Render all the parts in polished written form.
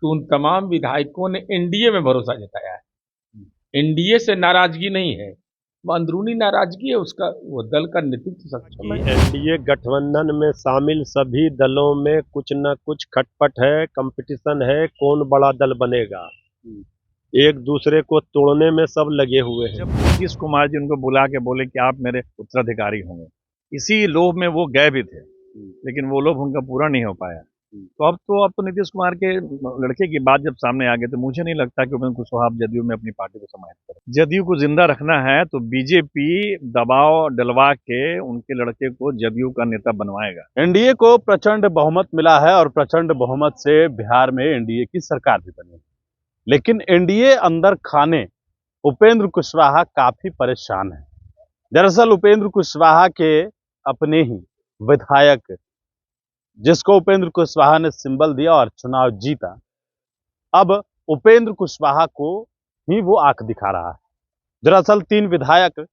कि उन तमाम विधायकों ने एनडीए में भरोसा जताया है। एनडीए से नाराजगी नहीं है, वो अंदरूनी नाराजगी है, उसका वो दल का नेतृत्व सक्षम कि है। एनडीए गठबंधन में शामिल सभी दलों में कुछ न कुछ खटपट है, कंपटीशन है, कौन बड़ा दल बनेगा। एक दूसरे को तोड़ने में सब लगे हुए हैं। जब नीतीश कुमार जी उनको बुला के बोले कि आप मेरे उत्तराधिकारी होंगे, इसी लोभ में वो गए भी थे, लेकिन वो लोभ उनका पूरा नहीं हो पाया। तो अब तो नीतीश कुमार के लड़के की बात जब सामने आ गई, तो मुझे नहीं लगता कि उपेंद्र कुशवाहा जदयू में अपनी पार्टी को समाहित करे। जदयू को जिंदा रखना है तो बीजेपी दबाव डलवा के उनके लड़के को जदयू का नेता बनवाएगा। एनडीए को प्रचंड बहुमत मिला है और प्रचंड बहुमत से बिहार में एनडीए की सरकार भी बनी है। लेकिन एनडीए अंदर खाने उपेंद्र कुशवाहा काफी परेशान है। दरअसल उपेंद्र कुशवाहा के अपने ही विधायक, जिसको उपेंद्र कुशवाहा ने सिंबल दिया और चुनाव जीता, अब उपेंद्र कुशवाहा को ही वो आंख दिखा रहा है। दरअसल 3 विधायक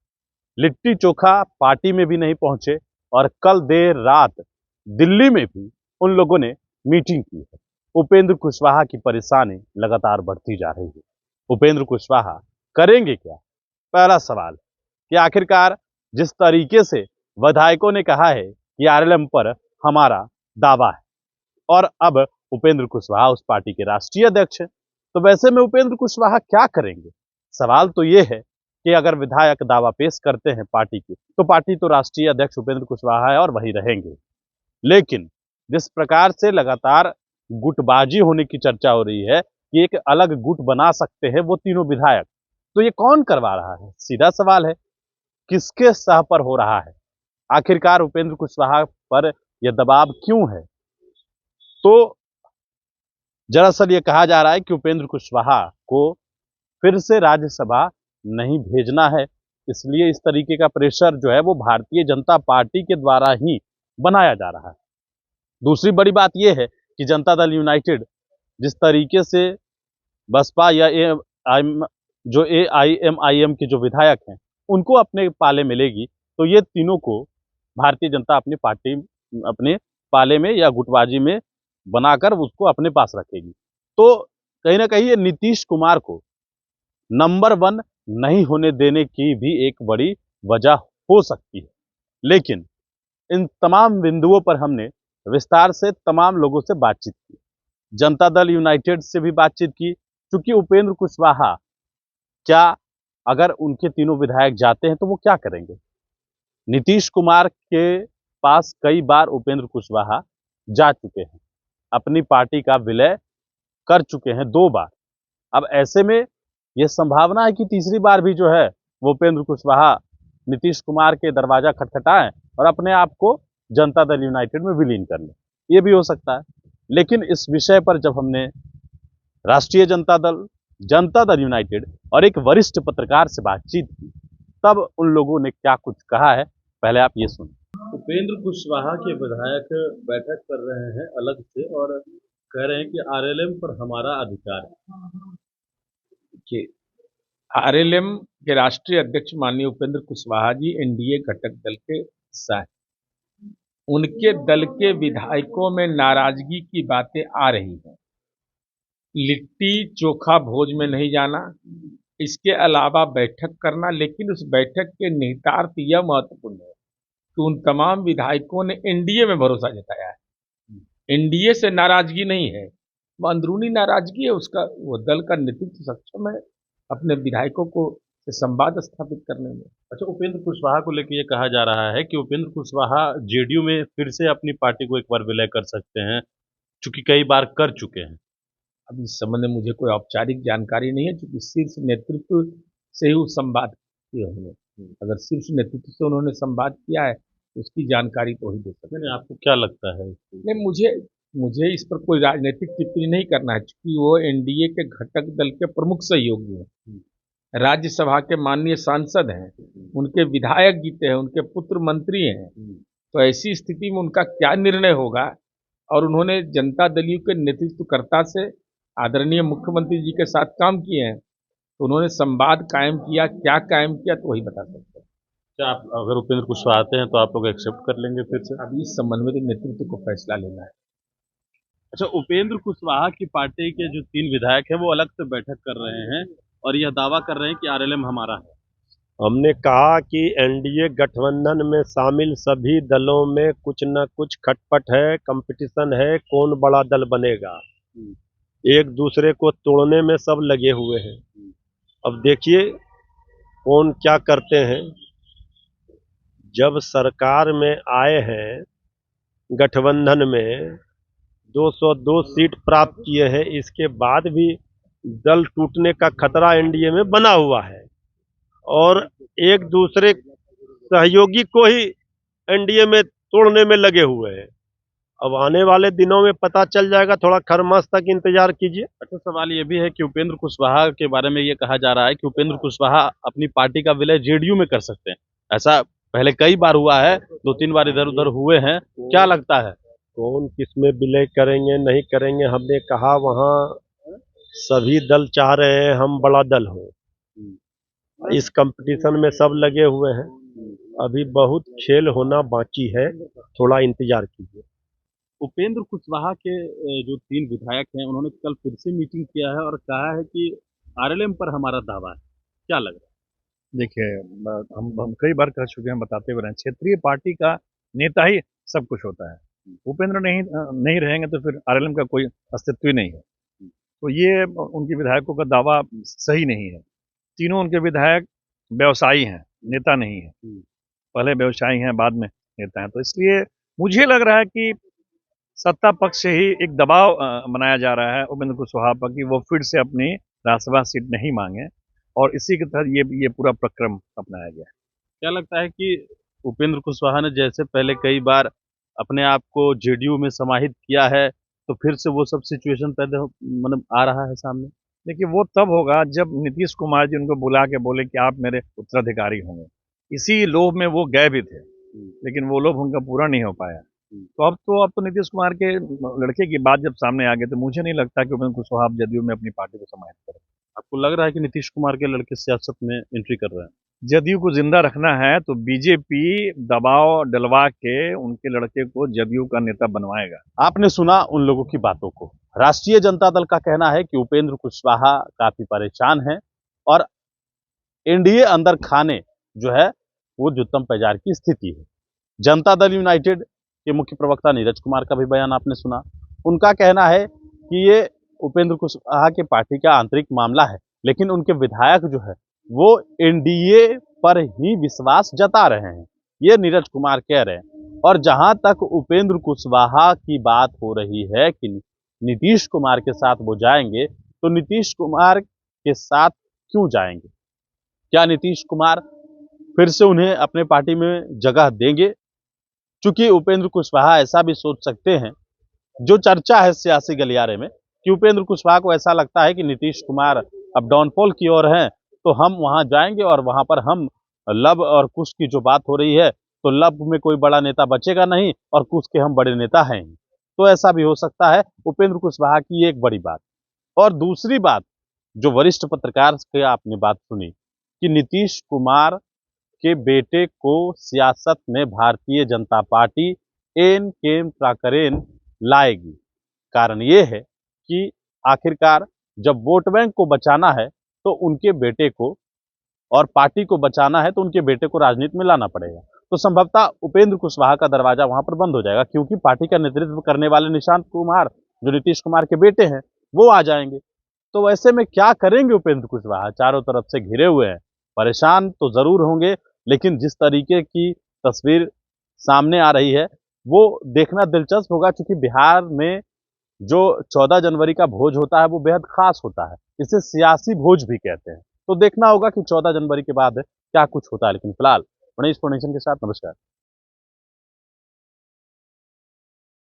लिट्टी चोखा पार्टी में भी नहीं पहुंचे और कल देर रात दिल्ली में भी उन लोगों ने मीटिंग की है। उपेंद्र कुशवाहा की परेशानी लगातार बढ़ती जा रही है। उपेंद्र कुशवाहा करेंगे क्या? पहला सवाल कि आखिरकार जिस तरीके से विधायकों ने कहा है कि आरएलएम पर हमारा दावा है और अब उपेंद्र कुशवाहा उस पार्टी के राष्ट्रीय अध्यक्ष हैं, तो वैसे में उपेंद्र कुशवाहा क्या करेंगे? सवाल तो ये है कि अगर विधायक दावा पेश करते हैं पार्टी की, तो पार्टी तो राष्ट्रीय अध्यक्ष उपेंद्र कुशवाहा है और वही रहेंगे। लेकिन जिस प्रकार से लगातार गुटबाजी होने की चर्चा हो रही है कि एक अलग गुट बना सकते हैं वो तीनों विधायक, तो ये कौन करवा रहा है? सीधा सवाल है, किसके सह पर हो रहा है? आखिरकार उपेंद्र कुशवाहा पर यह दबाव क्यों है? तो दरअसल ये कहा जा रहा है कि उपेंद्र कुशवाहा को फिर से राज्यसभा नहीं भेजना है, इसलिए इस तरीके का प्रेशर जो है वो भारतीय जनता पार्टी के द्वारा ही बनाया जा रहा है। दूसरी बड़ी बात यह है कि जनता दल यूनाइटेड जिस तरीके से बसपा या जो एआईएमआईएम के जो विधायक हैं उनको अपने पाले मिलेगी, तो ये तीनों को भारतीय जनता अपनी पार्टी अपने पाले में या गुटबाजी में बनाकर उसको अपने पास रखेगी। तो कहीं ना कहीं ये नीतीश कुमार को नंबर 1 नहीं होने देने की भी एक बड़ी वजह हो सकती है। लेकिन इन तमाम बिंदुओं पर हमने विस्तार से तमाम लोगों से बातचीत की। जनता दल यूनाइटेड से भी बातचीत की, क्योंकि उपेंद्र कुशवाहा क्या, अगर उनके तीनों विधायक जाते हैं तो वो क्या करेंगे? नीतीश कुमार के पास कई बार उपेंद्र कुशवाहा जा चुके हैं, अपनी पार्टी का विलय कर चुके हैं 2 बार। अब ऐसे में यह संभावना है कि तीसरी बार भी जो है वो उपेंद्र कुशवाहा नीतीश कुमार के दरवाजा खटखटाएं और अपने आप को जनता दल यूनाइटेड में विलीन कर लें, ये भी हो सकता है। लेकिन इस विषय पर जब हमने राष्ट्रीय जनता दल यूनाइटेड और एक वरिष्ठ पत्रकार से बातचीत की, तब उन लोगों ने क्या कुछ कहा है, पहले आप ये सुनिए। उपेंद्र कुशवाहा के विधायक बैठक कर रहे हैं अलग से और कह रहे हैं कि आरएलएम पर हमारा अधिकार है। कि आरएलएम के राष्ट्रीय अध्यक्ष माननीय उपेंद्र कुशवाहा जी एनडीए घटक दल के हिस्सा है। उनके दल के विधायकों में नाराजगी की बातें आ रही हैं। लिट्टी चोखा भोज में नहीं जाना, इसके अलावा बैठक करना, लेकिन उस बैठक के निहितार्थ यह महत्वपूर्ण है कि उन तमाम विधायकों ने एनडीए में भरोसा जताया है। एनडीए से नाराजगी नहीं है, वो अंदरूनी नाराजगी है, उसका वो दल का नेतृत्व सक्षम है अपने विधायकों को से संवाद स्थापित करने में। अच्छा, उपेंद्र कुशवाहा को लेकर ये कहा जा रहा है कि उपेंद्र कुशवाहा जेडीयू में फिर से अपनी पार्टी को एक बार विलय कर सकते हैं, चूंकि कई बार कर चुके हैं। अब इस संबंध में मुझे कोई औपचारिक जानकारी नहीं है, क्योंकि शीर्ष नेतृत्व से ही वो संवाद किए होंगे। अगर शीर्ष नेतृत्व से उन्होंने संवाद किया है तो उसकी जानकारी तो ही दे सकते हैं। आपको क्या लगता है? नहीं, मुझे इस पर कोई राजनीतिक टिप्पणी नहीं करना है, क्योंकि वो एनडीए के घटक दल के प्रमुख सहयोगी हैं, राज्यसभा के माननीय सांसद हैं, उनके विधायक जीते हैं, उनके पुत्र मंत्री हैं। तो ऐसी स्थिति में उनका क्या निर्णय होगा, और उन्होंने जनता दल के नेतृत्वकर्ता से आदरणीय मुख्यमंत्री जी के साथ काम किए हैं, तो उन्होंने संवाद कायम किया, क्या कायम किया तो वही बता सकते हैं। क्या आप, अगर उपेंद्र कुशवाहा आते हैं तो आप लोग एक्सेप्ट कर लेंगे फिर से? अभी इस संबंध में तो नेतृत्व को फैसला लेना है। अच्छा, उपेंद्र कुशवाहा की पार्टी के जो 3 विधायक हैं वो अलग से बैठक कर रहे हैं और यह दावा कर रहे हैं कि आरएलएम हमारा है। हमने कहा कि एनडीए गठबंधन में शामिल सभी दलों में कुछ न कुछ खटपट है, कंपटीशन है, कौन बड़ा दल बनेगा। एक दूसरे को तोड़ने में सब लगे हुए हैं। अब देखिए कौन क्या करते हैं। जब सरकार में आए हैं गठबंधन में 202 सीट प्राप्त किए हैं, इसके बाद भी दल टूटने का खतरा एनडीए में बना हुआ है और एक दूसरे सहयोगी को ही एनडीए में तोड़ने में लगे हुए हैं। अब आने वाले दिनों में पता चल जाएगा, थोड़ा खरमास तक इंतजार कीजिए। अच्छा, सवाल ये भी है कि उपेंद्र कुशवाहा के बारे में ये कहा जा रहा है कि उपेंद्र कुशवाहा अपनी पार्टी का विलय जेडीयू में कर सकते हैं। ऐसा पहले कई बार हुआ है, 2-3 बार इधर उधर हुए हैं। क्या लगता है? कौन किसमें विलय करेंगे नहीं करेंगे, हमने कहा वहाँ सभी दल चाह रहे हैं हम बड़ा दल हो। इस कंपटीशन में सब लगे हुए हैं। अभी बहुत खेल होना बाकी है, थोड़ा इंतजार कीजिए। उपेंद्र कुशवाहा के जो 3 विधायक हैं उन्होंने कल फिर से मीटिंग किया है और कहा है कि आरएलएम पर हमारा दावा है। क्या लग रहा है? देखिए, हम कई बार कह चुके हैं, बताते हुए रहे हैं, क्षेत्रीय पार्टी का नेता ही सब कुछ होता है। उपेंद्र नहीं रहेंगे तो फिर आरएलएम का कोई अस्तित्व ही नहीं है। तो ये उनके विधायकों का दावा सही नहीं है। तीनों उनके विधायक व्यवसायी हैं, नेता नहीं है। पहले व्यवसायी हैं, बाद में नेता हैं। तो इसलिए मुझे लग रहा है कि सत्ता पक्ष से ही एक दबाव बनाया जा रहा है उपेंद्र कुशवाहा पर कि वो फिर से अपनी राज्यसभा सीट नहीं मांगे और इसी के तहत ये पूरा प्रक्रम अपनाया गया है। क्या लगता है कि उपेंद्र कुशवाहा ने जैसे पहले कई बार अपने आप को जेडीयू में समाहित किया है, तो फिर से वो सब सिचुएशन पैदा मतलब आ रहा है सामने? देखिए, वो तब होगा जब नीतीश कुमार जी उनको बुला के बोले कि आप मेरे उत्तराधिकारी होंगे। इसी लोभ में वो गए भी थे, लेकिन वो लोभ उनका पूरा नहीं हो पाया। तो अब तो नीतीश कुमार के लड़के की बात जब सामने आ गई, तो मुझे नहीं लगता कि उपेंद्र कुशवाहा अब जदयू में अपनी पार्टी को समाहित करें। आपको लग रहा है कि नीतीश कुमार के लड़के सियासत में एंट्री कर रहे हैं? जदयू को जिंदा रखना है तो बीजेपी दबाव डलवा के उनके लड़के को जदयू का नेता बनवाएगा। आपने सुना उन लोगों की बातों को। राष्ट्रीय जनता दल का कहना है कि उपेंद्र कुशवाहा काफी परेशान हैं और एनडीए अंदर खाने जो है वो जुत्तम पैजार की स्थिति है। जनता दल यूनाइटेड के मुख्य प्रवक्ता नीरज कुमार का भी बयान आपने सुना। उनका कहना है कि ये उपेंद्र कुशवाहा की पार्टी का आंतरिक मामला है, लेकिन उनके विधायक जो है वो एनडीए पर ही विश्वास जता रहे हैं, ये नीरज कुमार कह रहे हैं। और जहां तक उपेंद्र कुशवाहा की बात हो रही है कि नीतीश कुमार के साथ वो जाएंगे, तो नीतीश कुमार के साथ क्यों जाएंगे? क्या नीतीश कुमार फिर से उन्हें अपने पार्टी में जगह देंगे? चूंकि उपेंद्र कुशवाहा ऐसा भी सोच सकते हैं, जो चर्चा है सियासी गलियारे में, कि उपेंद्र कुशवाहा को ऐसा लगता है कि नीतीश कुमार अब डाउनफॉल की ओर हैं, तो हम वहां जाएंगे और वहां पर हम लब और कुश की जो बात हो रही है, तो लब में कोई बड़ा नेता बचेगा नहीं और कुश के हम बड़े नेता हैं। तो ऐसा भी हो सकता है उपेंद्र कुशवाहा की एक बड़ी बात। और दूसरी बात, जो वरिष्ठ पत्रकार के आपने बात सुनी कि नीतीश कुमार के बेटे को सियासत में भारतीय जनता पार्टी एन केम प्राकरेन लाएगी। कारण ये है कि आखिरकार जब वोट बैंक को बचाना है तो उनके बेटे को, और पार्टी को बचाना है तो उनके बेटे को राजनीति में लाना पड़ेगा। तो संभवतः उपेंद्र कुशवाहा का दरवाजा वहां पर बंद हो जाएगा, क्योंकि पार्टी का नेतृत्व करने वाले निशांत कुमार जो नीतीश कुमार के बेटे हैं वो आ जाएंगे। तो वैसे में क्या करेंगे उपेंद्र कुशवाहा? चारों तरफ से घिरे हुए हैं, परेशान तो जरूर होंगे, लेकिन जिस तरीके की तस्वीर सामने आ रही है वो देखना दिलचस्प होगा, क्योंकि बिहार में जो 14 जनवरी का भोज होता है वो बेहद खास होता है। इसे सियासी भोज भी कहते हैं। तो देखना होगा कि 14 जनवरी के बाद क्या कुछ होता है। लेकिन फिलहाल गणेश प्रोडक्शन के साथ नमस्कार।